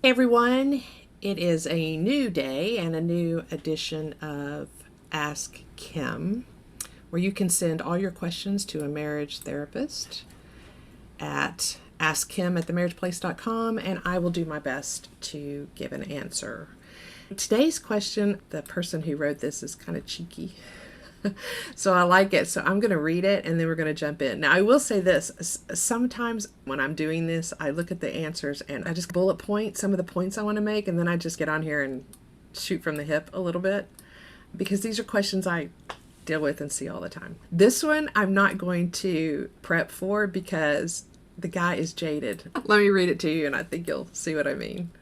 Hey everyone, it is a new day and a new edition of Ask Kim, where you can send all your questions to a marriage therapist at askkim@themarriageplace.com, and I will do my best to give an answer. Today's question, the person who wrote this is kind of cheeky. So I like it. So I'm going to read it and then we're going to jump in. Now, I will say this. Sometimes when I'm doing this, I look at the answers and I just bullet point some of the points I want to make. And then I just get on here and shoot from the hip a little bit because these are questions I deal with and see all the time. This one I'm not going to prep for because the guy is jaded. Let me read it to you and I think you'll see what I mean.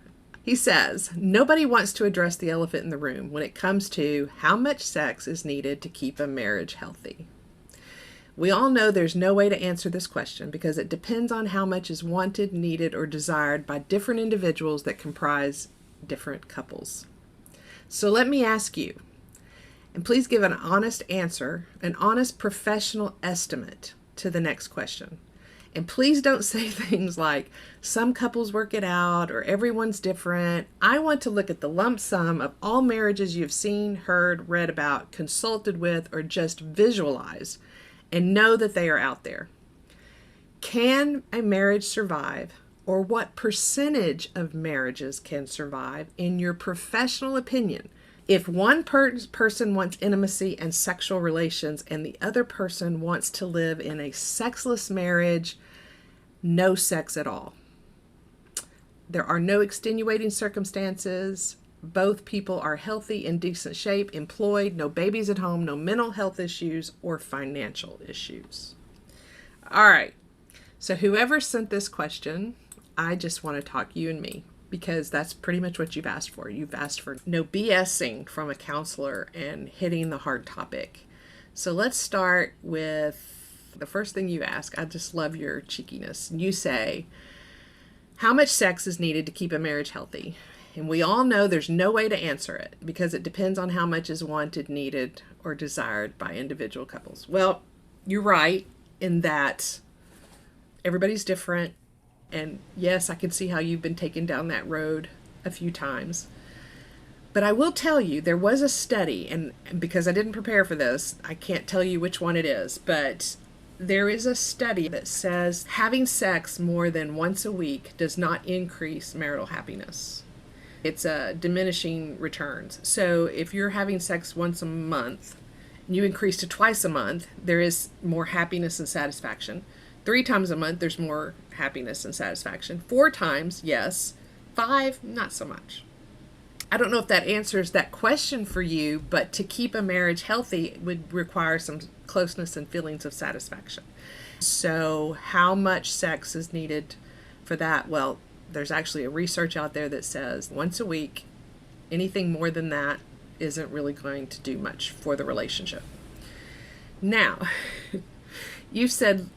He says, nobody wants to address the elephant in the room when it comes to how much sex is needed to keep a marriage healthy. We all know there's no way to answer this question because it depends on how much is wanted, needed, or desired by different individuals that comprise different couples. So let me ask you, and please give an honest answer, an honest professional estimate to the next question. And please don't say things like, some couples work it out or everyone's different. I want to look at the lump sum of all marriages you've seen, heard, read about, consulted with, or just visualize and know that they are out there. Can a marriage survive, or what percentage of marriages can survive, in your professional opinion, if one person wants intimacy and sexual relations and the other person wants to live in a sexless marriage, no sex at all? There are no extenuating circumstances. Both people are healthy, in decent shape, employed, no babies at home, no mental health issues or financial issues. All right. So whoever sent this question, I just want to talk you and me, because that's pretty much what you've asked for. You've asked for no BSing from a counselor and hitting the hard topic. So let's start with the first thing you ask. I just love your cheekiness. You say, how much sex is needed to keep a marriage healthy? And we all know there's no way to answer it because it depends on how much is wanted, needed, or desired by individual couples. Well, you're right in that everybody's different. And yes, I can see how you've been taken down that road a few times. But I will tell you, there was a study, and because I didn't prepare for this, I can't tell you which one it is, but there is a study that says having sex more than once a week does not increase marital happiness. It's diminishing returns. So if you're having sex once a month, and you increase to twice a month, there is more happiness and satisfaction. 3 times a month, there's more happiness and satisfaction. 4 times, yes. 5, not so much. I don't know if that answers that question for you, but to keep a marriage healthy would require some closeness and feelings of satisfaction. So how much sex is needed for that? Well, there's actually a research out there that says once a week, anything more than that isn't really going to do much for the relationship. Now, you said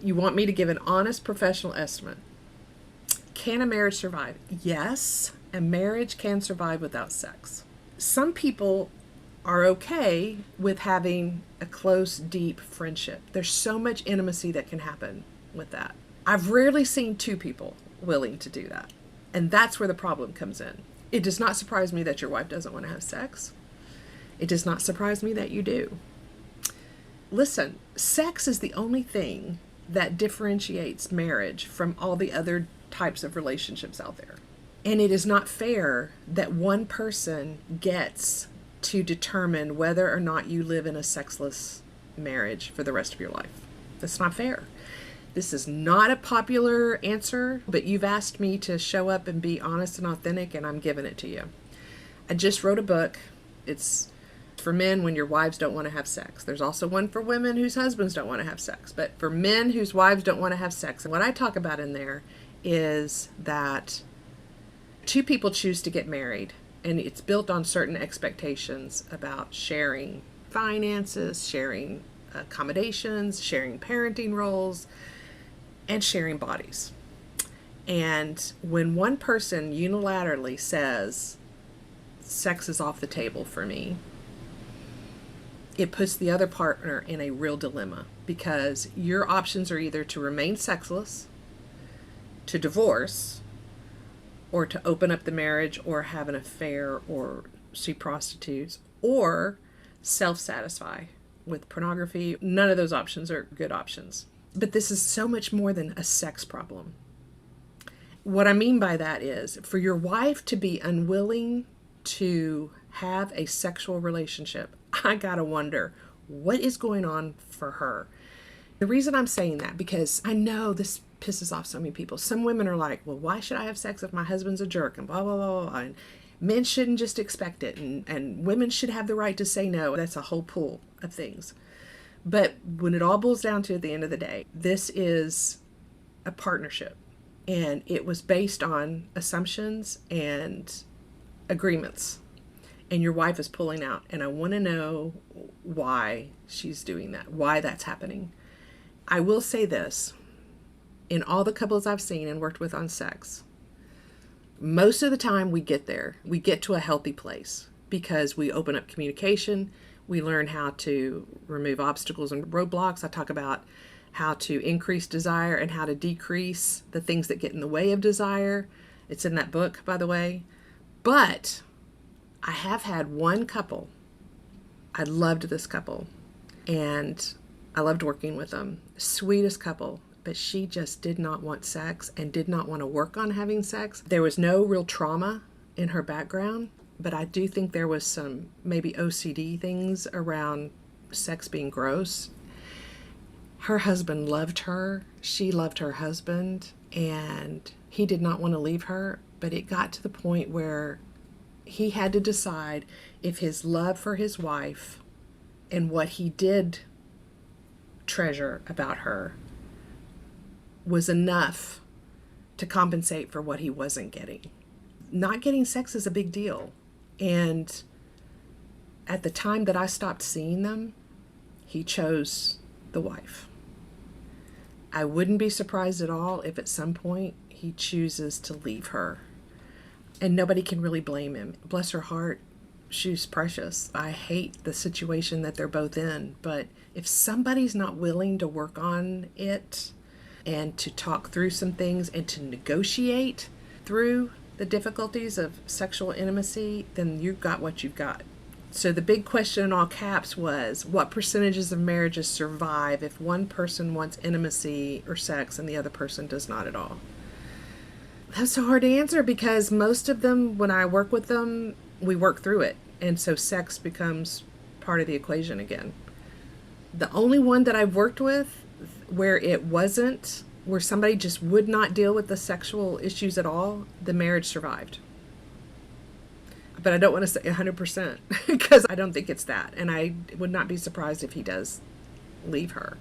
you want me to give an honest professional estimate. Can a marriage survive? Yes, a marriage can survive without sex. Some people are okay with having a close, deep friendship. There's so much intimacy that can happen with that. I've rarely seen 2 people willing to do that. And that's where the problem comes in. It does not surprise me that your wife doesn't want to have sex. It does not surprise me that you do. Listen, sex is the only thing that differentiates marriage from all the other types of relationships out there. And it is not fair that one person gets to determine whether or not you live in a sexless marriage for the rest of your life. That's not fair. This is not a popular answer, but you've asked me to show up and be honest and authentic, and I'm giving it to you. I just wrote a book. It's for men when your wives don't want to have sex. There's also one for women whose husbands don't want to have sex, but for men whose wives don't want to have sex. And what I talk about in there is that 2 people choose to get married, and it's built on certain expectations about sharing finances, sharing accommodations, sharing parenting roles, and sharing bodies. And when one person unilaterally says, sex is off the table for me, it puts the other partner in a real dilemma, because your options are either to remain sexless, to divorce, or to open up the marriage or have an affair or see prostitutes or self-satisfy with pornography. None of those options are good options. But this is so much more than a sex problem. What I mean by that is for your wife to be unwilling to have a sexual relationship, I gotta wonder what is going on for her. The reason I'm saying that, because I know this pisses off so many people. Some women are like, well, why should I have sex if my husband's a jerk, and blah, blah, blah, blah. And men shouldn't just expect it, and women should have the right to say no. That's a whole pool of things. But when it all boils down to, at the end of the day, this is a partnership. And it was based on assumptions and agreements. And your wife is pulling out. And I want to know why she's doing that, why that's happening. I will say this. In all the couples I've seen and worked with on sex, most of the time we get there. We get to a healthy place because we open up communication. We learn how to remove obstacles and roadblocks. I talk about how to increase desire and how to decrease the things that get in the way of desire. It's in that book, by the way. But I have had one couple. I loved this couple. And I loved working with them. Sweetest couple. But she just did not want sex and did not want to work on having sex. There was no real trauma in her background. But I do think there was some maybe OCD things around sex being gross. Her husband loved her. She loved her husband. And he did not want to leave her. But it got to the point where he had to decide if his love for his wife and what he did treasure about her was enough to compensate for what he wasn't getting. Not getting sex is a big deal. And at the time that I stopped seeing them, he chose the wife. I wouldn't be surprised at all if at some point he chooses to leave her. And nobody can really blame him. Bless her heart, she's precious. I hate the situation that they're both in. But if somebody's not willing to work on it and to talk through some things and to negotiate through the difficulties of sexual intimacy, then you've got what you've got. So the big question in all caps was, what percentages of marriages survive if one person wants intimacy or sex and the other person does not at all? That's so hard to answer because most of them, when I work with them, we work through it. And so sex becomes part of the equation again. The only one that I've worked with where it wasn't, where somebody just would not deal with the sexual issues at all, the marriage survived. But I don't want to say 100% because I don't think it's that. And I would not be surprised if he does leave her.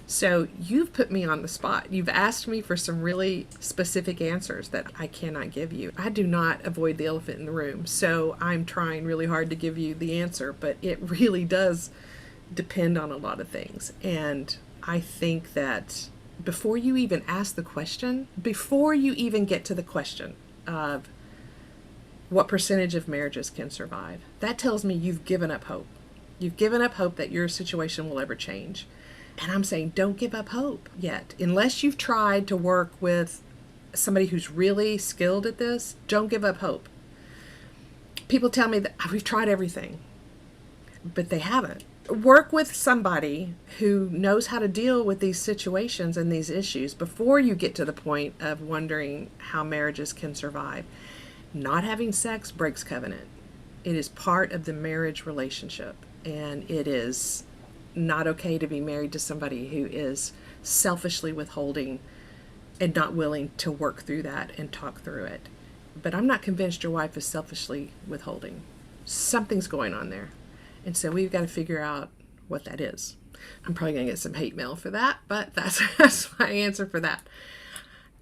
So you've put me on the spot. You've asked me for some really specific answers that I cannot give you. I do not avoid the elephant in the room. So I'm trying really hard to give you the answer, but it really does depend on a lot of things. And I think that before you even ask the question, before you even get to the question of what percentage of marriages can survive, that tells me you've given up hope. You've given up hope that your situation will ever change. And I'm saying don't give up hope yet. Unless you've tried to work with somebody who's really skilled at this, don't give up hope. People tell me that we've tried everything, but they haven't. Work with somebody who knows how to deal with these situations and these issues before you get to the point of wondering how marriages can survive. Not having sex breaks covenant. It is part of the marriage relationship, and it is not okay to be married to somebody who is selfishly withholding and not willing to work through that and talk through it. But I'm not convinced your wife is selfishly withholding. Something's going on there. And so we've got to figure out what that is. I'm probably going to get some hate mail for that, but that's my answer for that.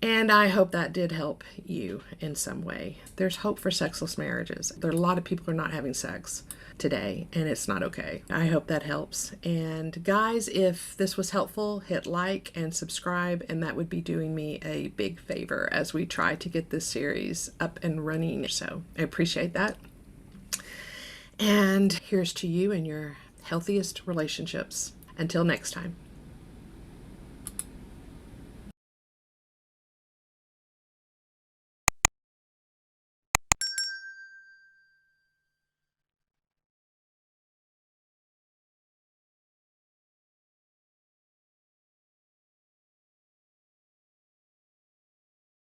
And I hope that did help you in some way. There's hope for sexless marriages. There are a lot of people who are not having sex today, and it's not okay. I hope that helps. And guys, if this was helpful, hit like and subscribe, and that would be doing me a big favor as we try to get this series up and running. So I appreciate that. And here's to you and your healthiest relationships. Until next time.